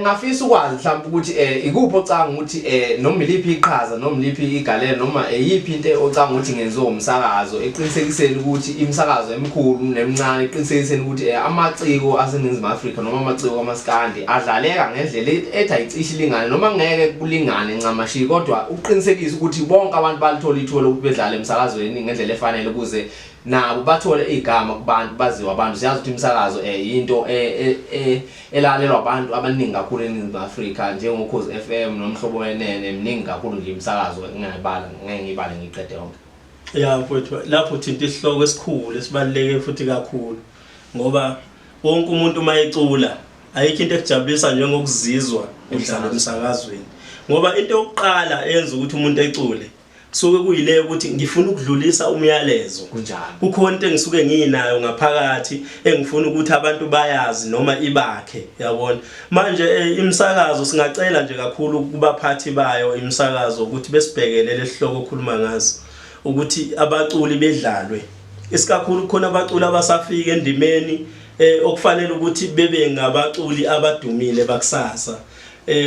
Ngafisa ukwazi mhlawumbe ukuthi ikuphi ocanga ukuthi noma iliphi iqhaza noma iliphi igalelo noma yipi into ocanga ukuthi ngenziwa umsakazo eqinisekiseni ukuthi imisakazo emikhulu nemincane eqinisekiseni ukuthi amaciko aseNingizimu Afrika noma amaciko kaMaskandi adlaleka ngendlela ethi ayicishi lingane noma ngeke kulingane ncamashi kodwa uqinisekisa ukuthi bonke abantu balithola ithuba lokuthi bedlale emsakazweni ngendlela efanele ukuze nabo bathole igama kubantu baziwa abantu siyazi ukuthi imisakazo into elalelwa abantu abaningi kakhulu eNingizimu Afrika njengokhozi FM nomhlobo wenene eminingi kakhulu nje imisakazo ngeke ngibale ngiqede yonke. Ya mfowethu lapho uthinta isihloko esikhulu esibaluleke futhi kakhulu ngoba wonke umuntu mayecula ayikho into ekujabulisa njengokuzizwa udlala emsakazweni ngoba into yokuqala eyenza ukuthi umuntu ecule kusuke kuyile ukuthi ngifuna ukudlulisa umyalezo kunjalo kukhona into engisuke nginayo ngaphakathi engifuna ukuthi abantu bayazi noma ibakhe yabona manje imsakazo singacela nje kakhulu kubaphathi bayo imsakazo ukuthi besibhekele lesihloko okhuluma ngazo ukuthi abaculi bedlalwe isikakhulu khona abaculi abasafika endimeni okufanele ukuthi bebe ngabaculi abadumile bakusasa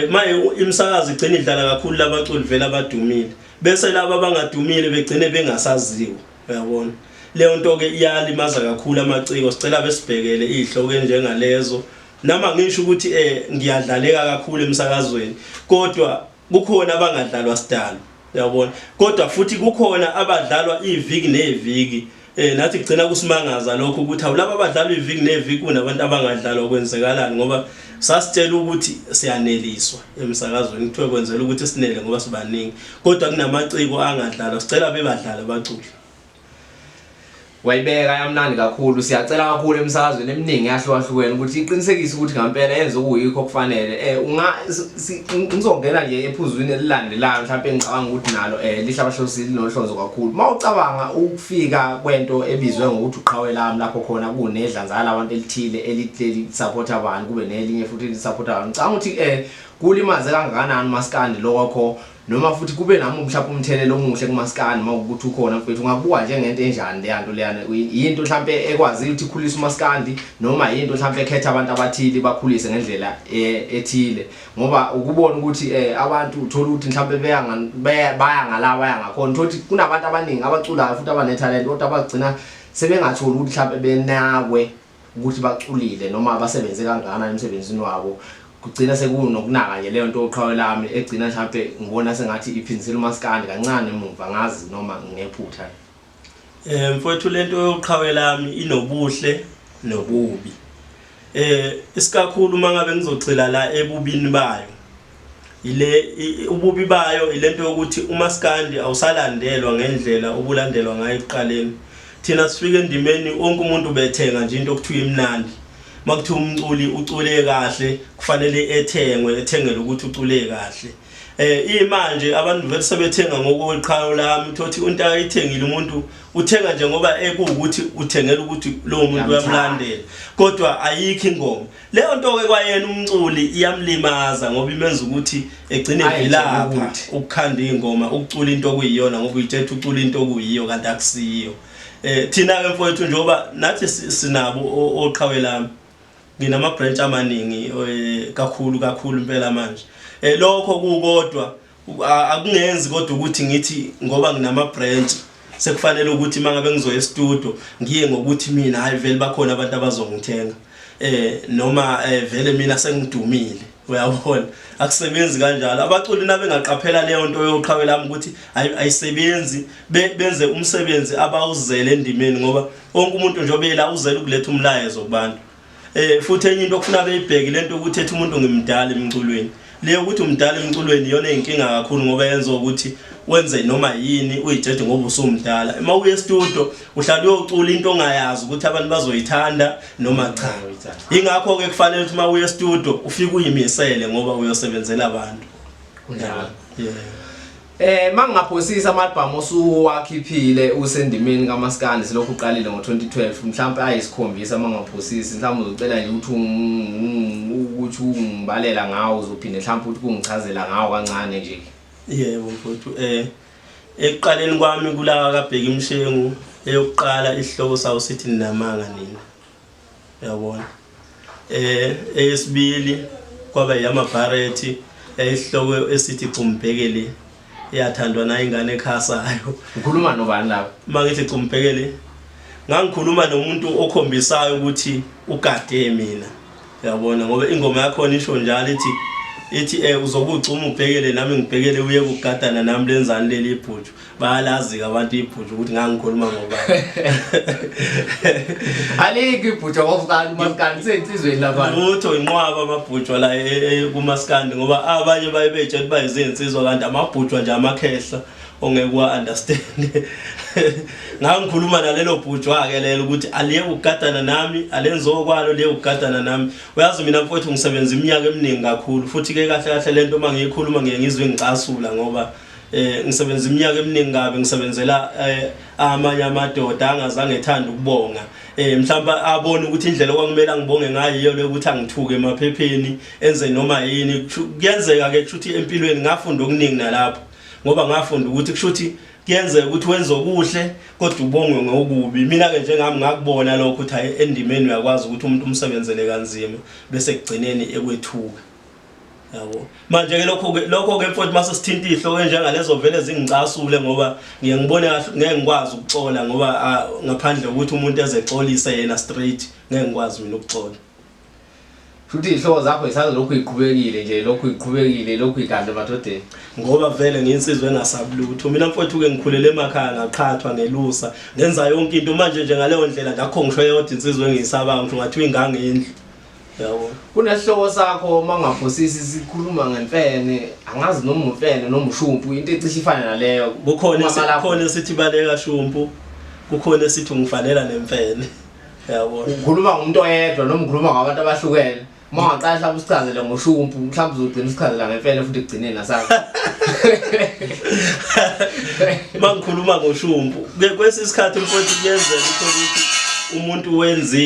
maye imsakazo igcina idlala kakhulu labaculi vele abadumile bese laba abangadumile begcine bengasaziwa uyabona leyo nto ke iyalimaza kakhulu amaciko sicela besibhekele izihloko njengalezo nama ngisho ukuthi ngiyadlaleka kakhulu emsakazweni kodwa kukhona abangadlalwa sidalo uyabona kodwa futhi kukhona abadlalwa iviki neviki nathi gcina kusimangaza lokho ukuthi awulaba abadlalwa iviki neviki kunabantu abangadlalwa kwenzekalani ngoba sasitshela ukuthi siyaneliswa emsakazweni kuthiwe kwenzela ukuthi sinele ngoba sibaningi kodwa kunamaciko angadlalwa sicela bebadlala abaculi. Wayibeka yamnandi kakhulu siyacela kakhulu emsakazweni eminingi yahlukahlukene ukuthi iqinisekise ukuthi ngempela yenze okuyikho kufanele ngizongena nje ephuzwini elilandelayo mhlawumbe ngicabanga ukuthi nalo lihlabahlosile nohlonzo kakhulu mawucabanga ukufika kwento ebizwe ngokuthi uqhawe lami lapho khona kunedlanzana abantu elithile elitheli support abantu kube nelinye futhi elisupport abantu ngicabanga ukuthi kulimaze kangakanani uMaskandi lokho noma futhi kube nami mhlawumbe umthelelo omuhle kuMaskandi mawukuthi ukhona mfethu ungabuka njengento enjani leyanto leyana into mhlawumbe ekwazi ukuthi ikhulise uMaskandi noma into mhlawumbe ekhetha abantu abathili bakhulise ngendlela ethile ngoba ukubona ukuthi abantu uthola ukuthi mhlawumbe baya ngala baya ngakhona ukuthi kunabantu abaningi abaculayo futhi abanetalent kodwa abagcina sebengatholi ukuthi mhlawumbe benakwe ukuthi baculile noma abasebenze kangakanani emsebenzini wabo kugcina sekunokunaka nje leyo nto oqhawe lami egcina mhlawumbe ngibona sengathi iphinisela uMaskandi kancane emuva ngazi noma nginephutha. Mfowethu lento yoqhawe lami inobuhle nobubi. Isikakhulu mangabe ngizocela la ebubini bayo ububi bayo ilento yokuthi uMaskandi awusalandelwa ngendlela obulandelwa ngayo eqaleni thina sifike endimeni wonke umuntu bethenga nje into okuthiwa imnandi makuthi umculi ucule kahle kufanele ethengele ukuthi ucule kahle imanje abantu vele sebethenga ngokweqhayo lami thothi into ayithengile umuntu uthenga nje ngoba ekuwukuthi uthengela ukuthi lo muntu uyamlandela kodwa ayikho ingoma leyo nto ke kwayena umculi iyamlimaza ngoba imenza ukuthi egcine vilapha ukukhanda ingoma ukucula into okuyiyona ngoba uyithethe ucula into okuyiyo kanti akusiyo thina ke mfowethu njoba nathi sinabo oqhawe lami nginama branch amaningi kakhulu impela manje lokho kukodwa akungenzi kodwa ukuthi ngithi ngoba nginama branch sekufanele ukuthi mangabe ngizoya e-studio ngiye ngokuthi mina hayi vele bakhona abantu abazongithenga noma vele mina sengidumile uyabona akusebenzi kanjalo abaculi nabengaqaphela leyo nto yoqhawe lami ukuthi ayisebenzi benze umsebenzi abawuzele endimeni ngoba wonke umuntu njobe la uzela ukuletha umlayezo kubantu futhi enye into okufuna beyibheke lento ukuthi ethi umuntu ngimdala emculweni leyo ukuthi umdala emculweni iyona inkinga kakhulu ngoba yenza ukuthi wenze noma yini uyijeje ngoba usumdala uma uye e-studio uhlala uyocula into ongayazi ukuthi abantu bazoyithanda noma cha ingakho ke kufanele ukuthi uma uye e-studio ufike uyimisele ngoba uyosebenzela abantu kunjalo mangingaphosisa ama-album osuwakhiphile usendimeni kaMaskandi silokhu uqalile ngo-2012 mhlawumbe ayisikhombisa mangingaphosisi mhlawumbe uzocela nje ukuthi ungibalela ngawo uzophinde mhlawumbe ukuthi kungichazela ngawo kancane nje. Yebo mfowethu ekuqaleni kwami kulawa kaBheiki Mshengu eyokuqala isihloko sawo sithi ninamanga nina uyabona eyesibili kwaba yamabhareti esihloko esithi Kumbhekele iyathandwa na ingane ekhasayo. Ukhuluma nobani lapho? Mangithi Kumbhekele ngangikhuluma nomuntu okhombisayo ukuthi ugade mina. Yabona ngoba ingoma yakho isho njalo ithi uzokucuma ubhekele nami ngibhekele uye kugadana nami lenzani leli ibhuju. Bayalazi abantu ibhuju ukuthi ngangikhuluma ngoba. Alikho ibhuju ngofukani uMaskandi sensizweni lapha. Utho inqwaba amabhuju la kuMaskandi ngoba abanye bayebethe ukuthi bayizinsizwa kanti amabhuju nje amakhehla ongeke wa-understand. Ngangikhuluma nalelo bhuju ake lelo ukuthi aliye ukugadana nami alenzokwalo liye ukugadana nami. Uyazi mina mfowethu ngisebenza iminyaka eminingi kakhulu futhi ke kahle kahle lento mangiyikhuluma ngiyengizwe ngicasula ngoba ngisebenza iminyaka eminingi kabe ngisebenzela amanye amadoda angazange ethanda ukubonga. Mhlawumbe abona ukuthi indlela okwangimela ngibonge ngayo iyo lokuthi angithuke emaphepheni enze noma yini. Kuyenzeka ke kushuthi empilweni ngafunda okuningi nalapho ngoba ngafunda ukuthi kushuthi kuyenzeka ukuthi wenze okuhle kodwa ubongwe ngokubi. Mina ke njengami ngakubona lokho ukuthi hayi endimeni uyakwazi ukuthi umuntu umsebenzele kanzima bese kugcineni ekwethuka. Yabo manje ke lokho ke mfowethu mase sithinta ihloko njengalezo vele zingicasule ngoba ngiyengibone kahle ngeke ngikwazi ukuxola ngoba ngaphandle ukuthi umuntu ezexolisa yena straight ngeke ngikwazi mina ukuxola. Futhi ihloko zakho isazi lokho iqhubekile nje lokho igande emadodeni ngoba vele ngiyinsizwe engasabulutho. Mina mfowethu ke ngikhulele emakhaya ngaqhathwa ngelusa ngenza yonke into manje nje ngaleyo ndlela ngakho ngisho yodwa insizwe engisabanga ngisho ngathi ingane endlu. Yabo kunesihloko sakho mangaphosisi sikhuluma ngemfene angazi noma umfene noma ushumpu into ecishe ifana naleyo. Kukhona esithi baleka shumpu kukhona esithi ungifanela nemfene. Yabo ukhuluma ngomuntu oyedwa noma ukhuluma ngabantu abahlukene. Mangaqala mhlawumbe usichazele ngoshumpu mhlawumbe uzogcina usichazela ngemfene futhi kugcineni nasakho. Mangikhuluma ngoshumpu kwesi isikhathi mfowethu kuyenzeka ukuthi umuntu wenza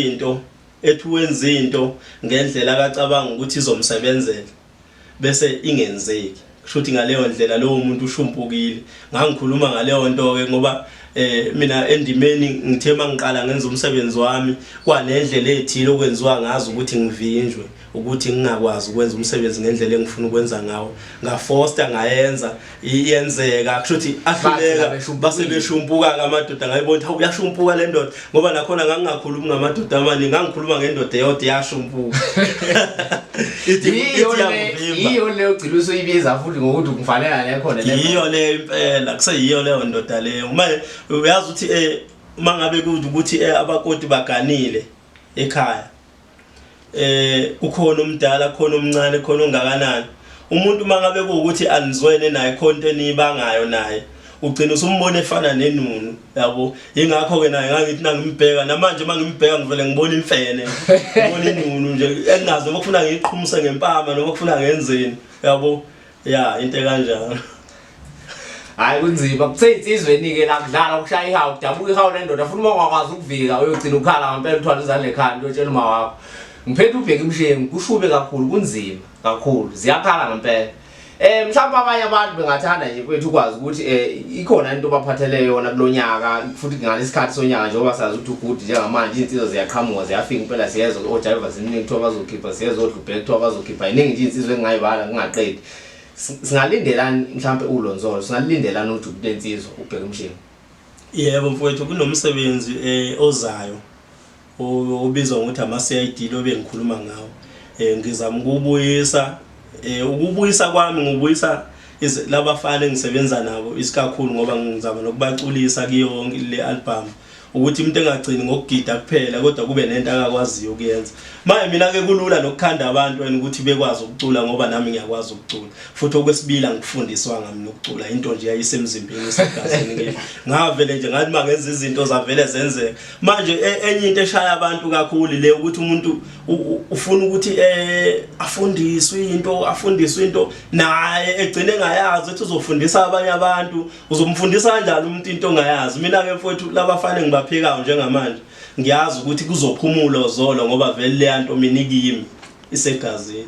into ngendlela akacabanga ukuthi izomsebenzela bese ingenzeki. Kushuthi ngaleyo ndlela lowo muntu ushumpukile. Ngangikhuluma ngaleyo nto ke ngoba mina endimeni ngithe mangiqala ngenza umsebenzi wami kwanendlela ethile okwenziwa ngazo ukuthi ngivinjwe ukuthi ngingakwazi ukwenza umsebenzi ngendlela engifuna ukwenza ngawo. Ngafoster ngayenza iyenzeka kushuthi ahluleka base beshumpuka ngamadoda ngayibona ukuthi uyashumpuka le ndoda ngoba nakhona ngangingakhulumi ngamadoda amaningi ngangikhuluma ngendoda eyodwa yashumpuka. Iyo leyo gciluso ibiza futhi ngokuthi ungifanele lekhona le. Iyo le impela kuseyiyo leyo ndoda leyo. Manje uyazi ukuthi mangabe ukuthi abakoti baganile ekhaya ukhona umdala khona omncane khona ongakanani umuntu mangabe ukuthi anizwene naye khonto enibangayo naye ugcina usumbona efana nenunu. Yabo ingakho ke naye ngangithi nangimbheka namanje mangimbheka ngivele ngibona imfene ngibona inunu nje engazi noma kufuna ngiqhumuse ngempama noma kufuna ngenzeni. Yabo into kanjalo. Hayi kunzima kuseyizizweni ke la kudlala ukushaya ihawu kudabuka ihawu lendoda futhi ungakwazi ukuvika uyogcina ukhala ngempela uthwala izandla ekhanda uyotshela uma wakho ngiphethe ubheke Mshengu kushube kakhulu kunzima kakhulu ziyakhala ngempela. Mhlawumbe abanye abantu bengathanda nje kwethu ukwazi ukuthi ikhona into baphathele yona kulonyaka futhi ngalesikhathi sonyaka njengoba sazi ukuthi ugudi njengamanje insizwe ziyaqhamuka ziyafika impela siyezwa oJaiva ziningi kuthiwa bazokhipha siyezwa oDlubhek kuthiwa bazokhipha iningi nje insizwe engayibala ngingaqedi. Singalindelani mhlawumbe uLonzolo singalindelani ukuthi kulensizwa ubheke Mshengu? Yebo mfowethu kunomsebenzi ozayo obizwa ngokuthi ama-CID lo bengikhuluma ngawo. Ngizama ukubuyisa kwami ngubuyisa labafana engisebenza nabo isikakhulu ngoba ngizama nokubaculisa kuyo le album ukuthi umuntu engagcini ngokugida kuphela kodwa kube nento akakwaziyo ukuyenza. Manje mina ke kulula nokukhanda abantu ukuthi bekwazi ukucula ngoba nami ngiyakwazi ukucula futhi okwesibili ngikufundiswa ngami nokucula into nje yayisemzimbeni esegazini ngithi ngavele nje ngathi mangenza izinto zavele zenzeka. Manje enye into eshaya abantu kakhulu le ukuthi umuntu ufuna ukuthi afundiswe into naye egcine engayazi ukuthi uzofundisa abanye abantu uzomfundisa kanjani umuntu into ongayazi. Mina ke mfowethu labafana ngibaphikayo njengamanje ngiyazi ukuthi kuzophumula uzolo ngoba vele le nto mina ikimi isegazini.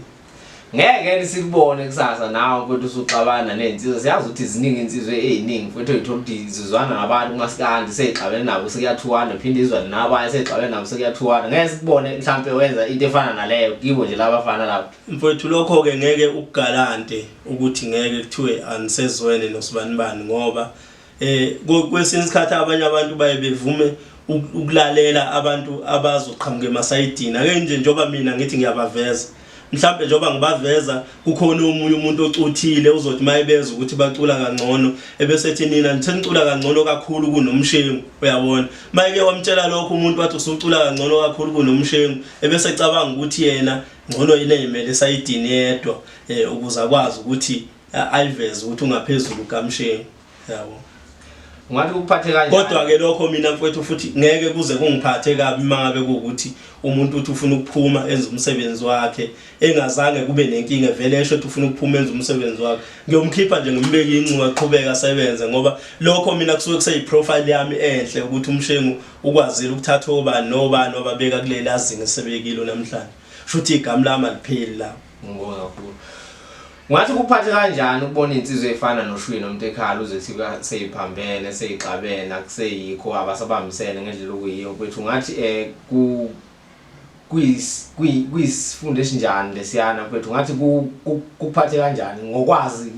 ngeke sikubone kusasa nawe mfowethu usuxabana nensizwe siyazi ukuthi ziningi insizwe eziningi mfowethu uyithola ukuthi zizwana nabantu kumaskandi seyixabene nabo sekuyathwana phinde izwane nabanye seyixabene nabo sekuyathwana ngeke sikubone mhlambe wenza into efana naleyo kibo nje labafana lapho mfowethu lokho ke ngeke ukugalante ukuthi ngeke kuthiwe anisezwene nosibanibani ngoba kwesinye isikhathi abanye abantu baye bevume ukulalela abantu abazoqhamuka emasayidini ake nje njoba mina ngithi ngiyabaveza mhlambe njoba ngibaveza kukhona omunye umuntu ocuthile uzothi mayebeza ukuthi bacula kangcono ebese ethi nina nithengicula kangcono kakhulu kunomshengu uyabona mayeke wamtshela lokho umuntu wathi usucula kangcono kakhulu kunomshengu ebese ecabanga ukuthi yena ngcono yena imele esayidini yedwa ukuze akwazi ukuthi ayiveze ukuthi ungaphezulu kaMshengu yabo ngathi ukuphathe kanjani kodwa ke lokho mina mfowethu futhi ngeke kuze kungiphathe kabi mangabe ukuthi umuntu uthi ufuna ukuphuma enza umsebenzi wakhe engazange kube nenkinga vele esho ukuthi ufuna ukuphuma enza umsebenzi wakhe ngiyomkhipha nje ngimbeke incingo aqhubeka asebenze ngoba lokho mina kusuke kuseyiprofile yami enhle ukuthi uMshengu ukwazile ukuthatha obani nobani wababeka kuleli azinga sebekilo namhlanje futhi igama lami alipheli la ngibonga kakhulu ngathi kuphathe kanjani ukubona insizwe efana noShwi noMtekhala uzethi seyiphambene seyixabena kuseyikho abasabambisene ngendlela okuyiyo mfowethu ngathi kuyisifundo esinjani lesiyana mfowethu ngathi kuphathe kanjani ngokwazi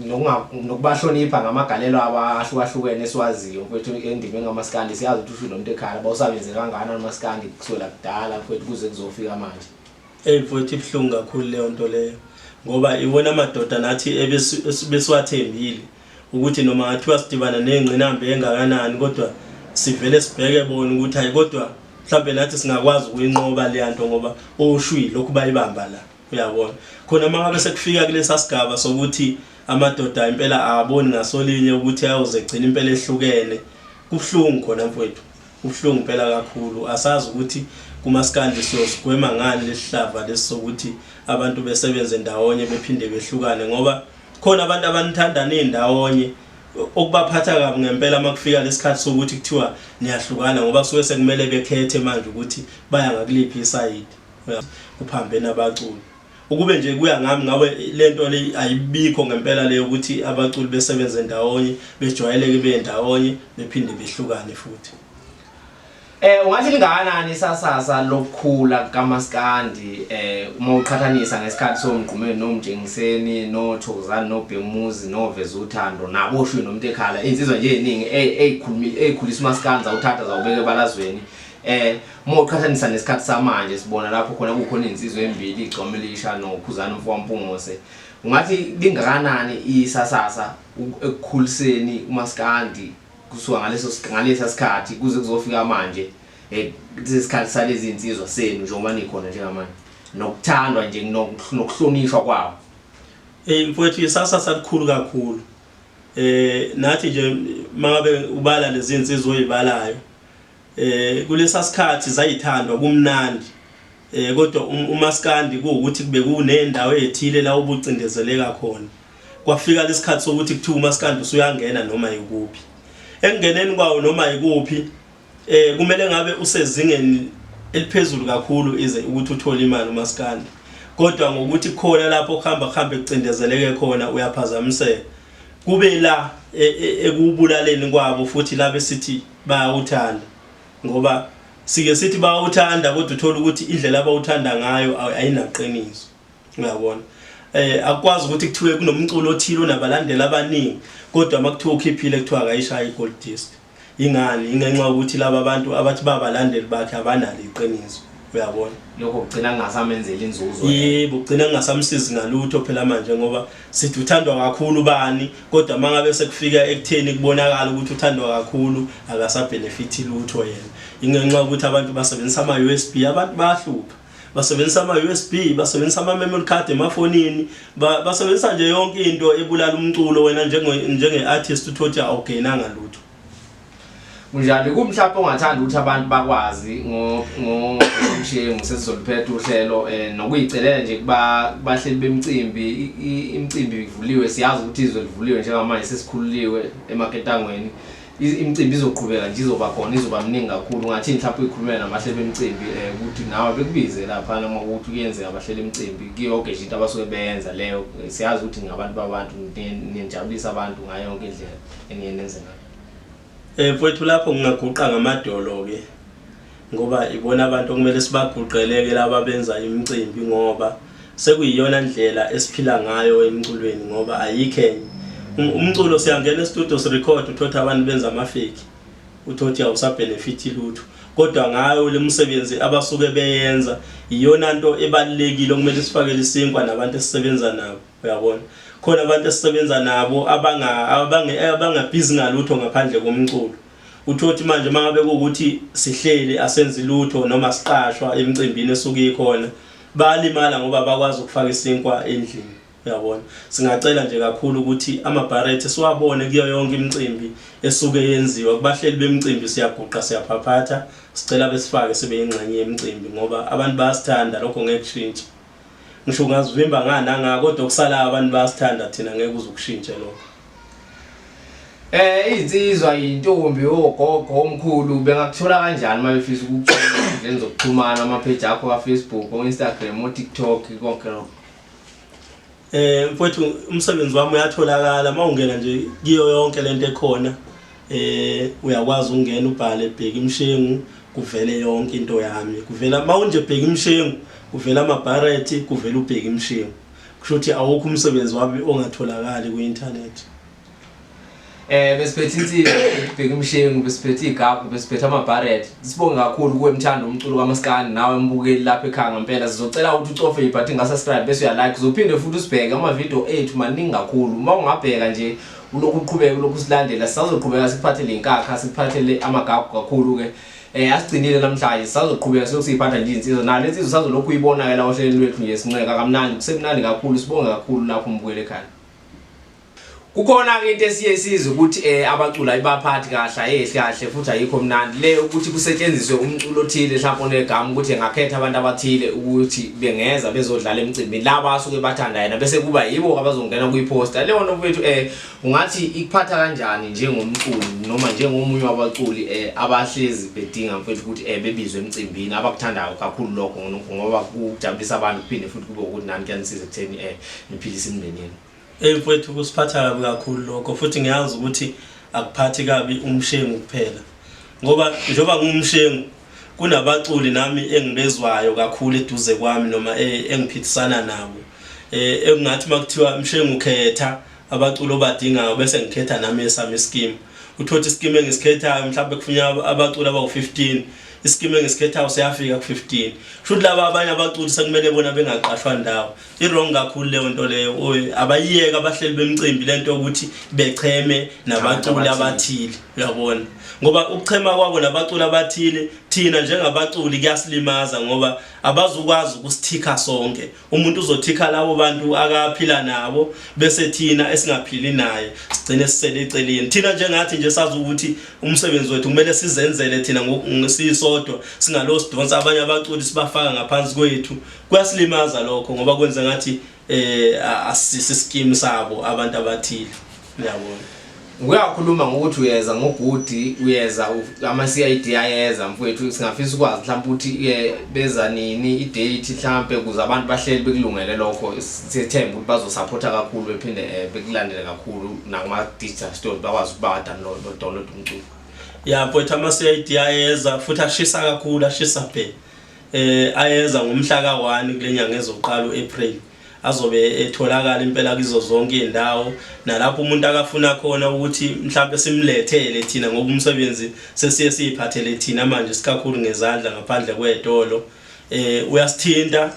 nokubahlonipha ngamagalelo abahlukahlukene esiwaziyo mfowethu endime ngamaskandi siyazi ukuthi uShwi noMtekhala bawusebenze kangana nomaskandi kusukela kudala mfowethu kuze kuzofika manje mfowethu ibhlungu kakhulu leyo nto leyo ngoba iwona amadoda nathi ebesiwathembile ukuthi noma ngathiwa sidibana nengqinambe engakanani kodwa sivele sibheke bona ukuthi hayi kodwa mhlawumbe nathi singakwazi ukuyinqoba le nto ngoba oShwi lokhu bayibamba la uyabona khona mangabe sekufika kulesa sigaba sokuthi amadoda impela aboni ngasolinye ukuthi ayoze gcina impela ehlukene kubhlungu khona mfowethu kubhlungu impela kakhulu asazi ukuthi kumaskandi siyosigwema ngani lesihlava lesokuthi abantu besebenze ndawonye bephinde behlukane ngoba khona abantu abanithandana endawonye okubaphatha kabi ngempela makufika lesikhathi sokuthi kuthiwa niyahlukana ngoba kusuke sekumele bekhethe manje ukuthi baya ngakuliphi iside kuphambene abaculi ukube nje kuya ngami ngabe lento le ayibikho ngempela le ukuthi abaculi besebenze ndawonye bejwayeleke bendawonye bephinde behlukane futhi ungathi lingakanani sasasa lokukhula kaMaskandi uma uqhathanisa ngesikhathi somgqumeni nomjengiseni noThokozani noBhemuzi noveza uthando naboShwi noMtekhala insizwa nje eziningi ezikhulisa uMaskandi zawuthatha zawubeka ebalazweni uma uqhathanisa nesikhathi samanje sibona lapho khona kukhona insizwa embili igxomelisha noKhuzani Mfowamphongose ungathi lingakanani isasasa ekukhuliseni uMaskandi kusuka ngalesa sikhathi kuze kuzofika manje isikhathi salezi insizwa senu njengoba nikhona njengamanje nokuthandwa nje nokuhlonishwa kwabo mfowethu isasa salikhulu kakhulu nathi nje mangabe ubala lezi insizwa oyibalayo kulesa sikhathi zayithandwa kumnandi kodwa uMaskandi kuukuthi kube kunendawo ezithile la ubucindezeleka khona kwafika lesikhathi sokuthi kuthiwa uMaskandi usuyangena noma yikuphi engeneni kwawo noma yikuphi kumele ngabe usezingeni eliphezulu kakhulu ize ukuthi uthole imali uMaskandi kodwa ngokuthi khona lapho khamba ekucindezeleke khona uyaphazamiseka kube la ekubulaleni kwabo futhi labe sithi bayawuthanda ngoba sike sithi bayawuthanda kodwa uthola ukuthi indlela abawuthanda ngayo ayinaqiniso uyabona akwazi ukuthi kuthiwe kunomculo othile onabalandeli abaningi kodwa makuthiwa ukhiphile kuthiwa akayishaya igold disc ingani ingenxa ukuthi laba abantu abathi babalandeli bakhe abanalo iqiniso uyabona lokho kugcina kungasamenzela inzuzo yebo kugcina kungasamsizi ngalutho phela manje ngoba sithi uthandwa kakhulu bani kodwa mangabe sekufika ekutheni kubonakala ukuthi uthandwa kakhulu akasabenefit lutho yena ingenxa ukuthi abantu basebenzisa ama USB abantu bayahlupha basebenzisa ama USB basebenzisa ama memory card emafonini basebenzisa nje yonke into ebulala umculo wena njenge artist uthothi awugenanga lutho kunjani kumhlapho ongathanda ukuthi abantu bakwazi ngomshengu sesizoliphetha uhlelo nokuyicelela nje kuba bahleli bemicimbi imicimbi ivuliwe siyazi ukuthi izwe livuliwe njengamanje sesikhululiwe emaketangweni imicimbi izoqhubeka nje izoba khona izoba mningi kakhulu ngathi mhlawumbe uyikhulumela namahlelo emicimbi ukuthi nawe bekubize lapha noma ukuthi kuyenzeka abahlelo emicimbi kuyonke nje into abasuke beyenza leyo siyazi ukuthi ngabantu babantu niyajabulisa abantu ngayo yonke indlela eniyenze ngayo. Mfowethu lapho ngingaguqa ngamadolo ke ngoba ibona abantu okumele sibaguqeleke laba benza imicimbi ngoba sekuyiyona ndlela esiphila ngayo emculweni ngoba ayikhenye umculo siyangena e-studio sirecord uthothi abantu benza amafeki uthothi awusabenefit lutho kodwa ngayo lemsebenzi abasuke beyenza iyona nto ebalekile okumele sifakele isinkwa nabantu esisebenza nabo uyabona khona abantu esisebenza nabo abangabhizi ngalutho ngaphandle komculo uthothi manje mangabe ukuthi sihlele asenze lutho noma siqashwa emcimbini esuke ikhona balimala ngoba bakwazi ukufaka isinkwa endlini uyabona singacela nje kakhulu ukuthi amabharethi siwabone kuyo yonke imicimbi esuke yenziwa kubahleli bemicimbi siyaguqa siyaphaphatha sicela besifake sibe ingxenye yemicimbi ngoba abantu bayasithanda lokho ngeke kushintshe ngisho ngazivimba ngana kodwa kusala abantu bayasithanda thina ngeke uzukushintshe lokho. Insizwa intombi ogogo omkhulu bengakuthola kanjani mabefisa ukuthola indlela zokuxhumana ama-page akho ka-Facebook, o-Instagram, o-TikTok konke lokho? Mfowethu umsebenzi wami uyatholakala mawungena nje kiyo yonke lento ekhona uyakwazi ukungena ubhale Bheiki Mshengu kuvele yonke into yami kuvela mawunje Bheiki Mshengu kuvela amabharethi kuvela uBheiki Mshengu kusho ukuthi awukho umsebenzi wami ongatholakali ku-internet. Besiphethe insizwa Bheiki Mshengu besiphethe igabhu besiphethe amabharethi sibonge kakhulu kuwe mthando umculo kaMaskandi nawe mbukeli lapha ekhaya ngempela sizocela ukuthi ucofe ibutton nga-subscribe bese uyalike uzophinde futhi usibheke ama-video ethu maningi kakhulu uma ungabheka nje ulokhu uqhubeka ulokhu silandela sisazoqhubeka sikuphathele inkakha sikuphathele amagabhu kakhulu ke asigcinile namhlanje sisazoqhubeka siyiphatha nje insizwa nale insizwa sazolokhu uyibona ke la ohlelweni lwethu nje sinceka kamnandi kusemnandi kakhulu sibonge kakhulu lapho mbukeli ekhaya. Kukhona ke into esiyesiza ukuthi abacula ayibaphathi kahle kahle futhi ayikho mnandi le ukuthi kusetshenziswe umculo othile mhlawumbe onegama ukuthi engakhetha abantu abathile ukuthi bengeza bezodlala emcimbini laba asuke bathanda yena bese kuba yibo abazongena kuyiposta leyo nto mfethu ungathi ikuphatha kanjani njengomculi noma njengomunye wabaculi abahlezi bedinga mfethu ukuthi bebizwe emcimbini abakuthandayo kakhulu lokho ngoba kujabulisa abantu kuphinde futhi kube ukuthi nani kuyanisiza ekutheni niphilise imindeni yenu. Mfowethu kusiphatha kabi kakhulu lokho futhi ngiyazi ukuthi akuphathi kabi umshengu kuphela ngoba njoba ngumshengu kunabaculi nami engibezwayo kakhulu eduze kwami noma engiphithisana nabo engathi makuthiwa mshengu khetha abaculi obadingayo bese ngikhetha nami esami scheme uthothi scheme engisikhethayo mhlawumbe kufunya abaculi abawu-15 iskime ngesikhethayo siyafika ku-15 futhi laba abanye abaculi sekumele bona bengaqashwa ndawo irong kakhulu leyo nto leyo abayiyeka abahleli bemicimbi lento ukuthi becheme nabaculi abathile uyabona ngoba ukuchema kwabo nabaculi abathile thina njengabaculi kuyasilimaza ngoba abazukwazi ukusithika sonke umuntu uzothika labo bantu akaphila nabo bese thina esingaphili naye sigcine sisele eceleni thina njengathi nje sazi ukuthi umsebenzi wethu kumele sizenzele thina ngesisodwa singalo sidonsa abanye abaculi sibafaka ngaphansi kwethu kuyasilimaza lokho ngoba kwenza ngathi asisi-scheme sabo abantu abathile uyabona. Uyakhuluma ngokuthi uyeza ngogudi uyeza ama-CID ayeza mfowethu singafisa ukwazi mhlawumbe ukuthi beza nini i-date mhlawumbe kuze abantu bahleli bekulungele lokho sithemba ukuthi bazosupporta kakhulu bephinde bekulandele kakhulu nakuma-digital store bakwazi ukuba download umculo. Ya mfowethu ama-CID ayeza futhi ashisa kakhulu ashisa ayeza ngomhla ka-1 kule nyanga ezoqala u-April azobe etholakala impela kizo zonke indawo nalapho umuntu akafuna khona ukuthi mhlawumbe simlethele thina ngoba umsebenzi sesiye siyiphathele thina manje sikakhulu ngezandla ngaphandle kwetolo uyasithinta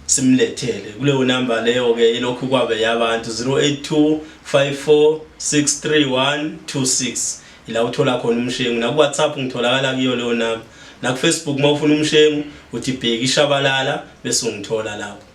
simlethele kuleyo number leyo ke ilokhu kwabe yabantu 0825463126 ila uthola khona umshengu na ku WhatsApp ngitholakala kiyo leyo number na ku Facebook mawufuna umshengu uthi Bheiki shabalala bese ungithola lapho.